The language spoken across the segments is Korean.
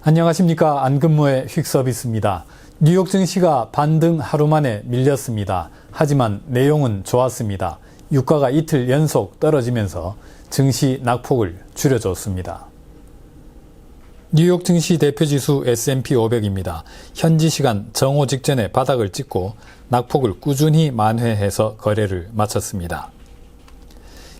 안녕하십니까. 안근무의 휙서비스입니다. 뉴욕 증시가 반등 하루 만에 밀렸습니다. 하지만 내용은 좋았습니다. 유가가 이틀 연속 떨어지면서 증시 낙폭을 줄여줬습니다. 뉴욕 증시 대표지수 S&P 500입니다. 현지 시간 정오 직전에 바닥을 찍고 낙폭을 꾸준히 만회해서 거래를 마쳤습니다.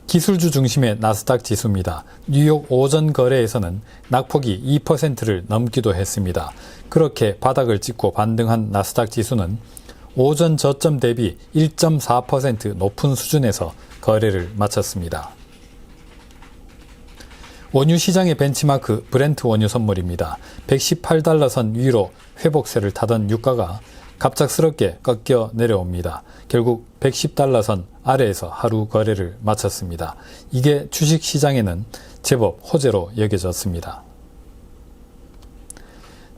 기술주 중심의 나스닥 지수입니다. 뉴욕 오전 거래에서는 낙폭이 2%를 넘기도 했습니다. 그렇게 바닥을 찍고 반등한 나스닥 지수는 오전 저점 대비 1.4% 높은 수준에서 거래를 마쳤습니다. 원유 시장의 벤치마크 브렌트 원유 선물입니다. 118달러 선 위로 회복세를 타던 유가가 갑작스럽게 꺾여 내려옵니다. 결국 110달러 선 아래에서 하루 거래를 마쳤습니다. 이게 주식시장에는 제법 호재로 여겨졌습니다.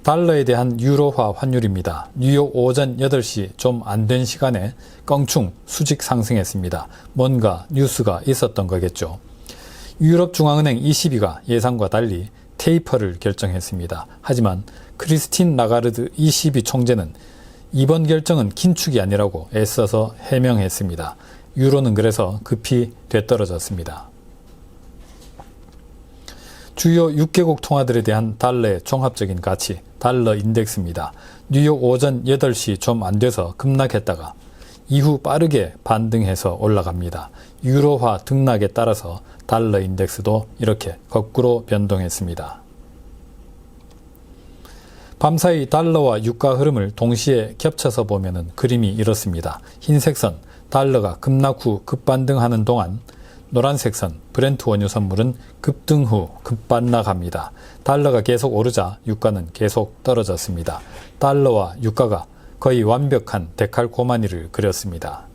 달러에 대한 유로화 환율입니다. 뉴욕 오전 8시 좀 안 된 시간에 껑충 수직 상승했습니다. 뭔가 뉴스가 있었던 거겠죠. 유럽중앙은행 ECB가 예상과 달리 테이퍼를 결정했습니다. 하지만 크리스틴 라가르드 ECB 총재는 이번 결정은 긴축이 아니라고 애써서 해명했습니다. 유로는 그래서 급히 되떨어졌습니다. 주요 6개국 통화들에 대한 달러의 종합적인 가치, 달러 인덱스입니다. 뉴욕 오전 8시 좀 안 돼서 급락했다가 이후 빠르게 반등해서 올라갑니다. 유로화 등락에 따라서 달러 인덱스도 이렇게 거꾸로 변동했습니다. 밤사이 달러와 유가 흐름을 동시에 겹쳐서 보면 그림이 이렇습니다. 흰색 선, 달러가 급락 후 급반등하는 동안 노란색 선, 브렌트 원유 선물은 급등 후 급반락합니다. 달러가 계속 오르자 유가는 계속 떨어졌습니다. 달러와 유가가 거의 완벽한 데칼코마니를 그렸습니다.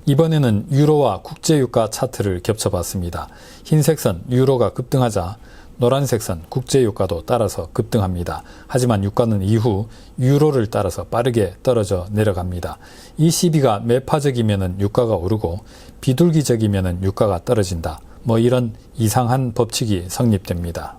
이번에는 유로와 국제유가 차트를 겹쳐봤습니다. 흰색 선, 유로가 급등하자 노란색 선, 국제유가도 따라서 급등합니다. 하지만 유가는 이후 유로를 따라서 빠르게 떨어져 내려갑니다. ECB가 매파적이면 유가가 오르고 비둘기적이면 유가가 떨어진다. 이런 이상한 법칙이 성립됩니다.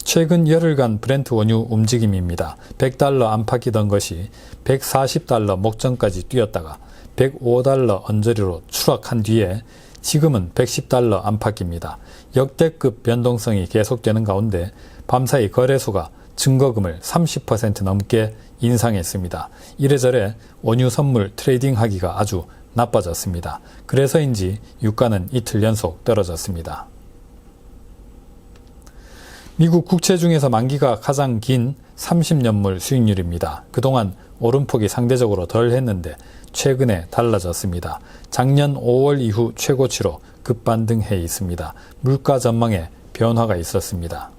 최근 열흘간 브렌트 원유 움직임입니다. 100달러 안팎이던 것이 140달러 목전까지 뛰었다가 105달러 언저리로 추락한 뒤에 지금은 110달러 안팎입니다. 역대급 변동성이 계속되는 가운데 밤사이 거래소가 증거금을 30% 넘게 인상했습니다. 이래저래 원유 선물 트레이딩하기가 아주 나빠졌습니다. 그래서인지 유가는 이틀 연속 떨어졌습니다. 미국 국채 중에서 만기가 가장 긴 30년물 수익률입니다. 그동안 오름폭이 상대적으로 덜 했는데 최근에 달라졌습니다. 작년 5월 이후 최고치로 급반등해 있습니다. 물가 전망에 변화가 있었습니다.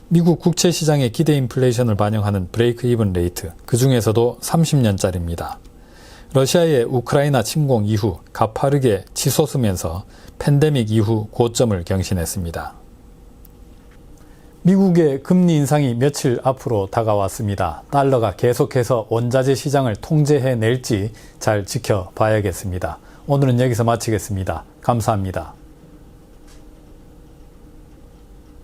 미국 국채 시장의 기대 인플레이션을 반영하는 브레이크 이븐 레이트, 그 중에서도 30년짜리입니다. 러시아의 우크라이나 침공 이후 가파르게 치솟으면서 팬데믹 이후 고점을 경신했습니다. 미국의 금리 인상이 며칠 앞으로 다가왔습니다. 달러가 계속해서 원자재 시장을 통제해낼지 잘 지켜봐야겠습니다. 오늘은 여기서 마치겠습니다. 감사합니다.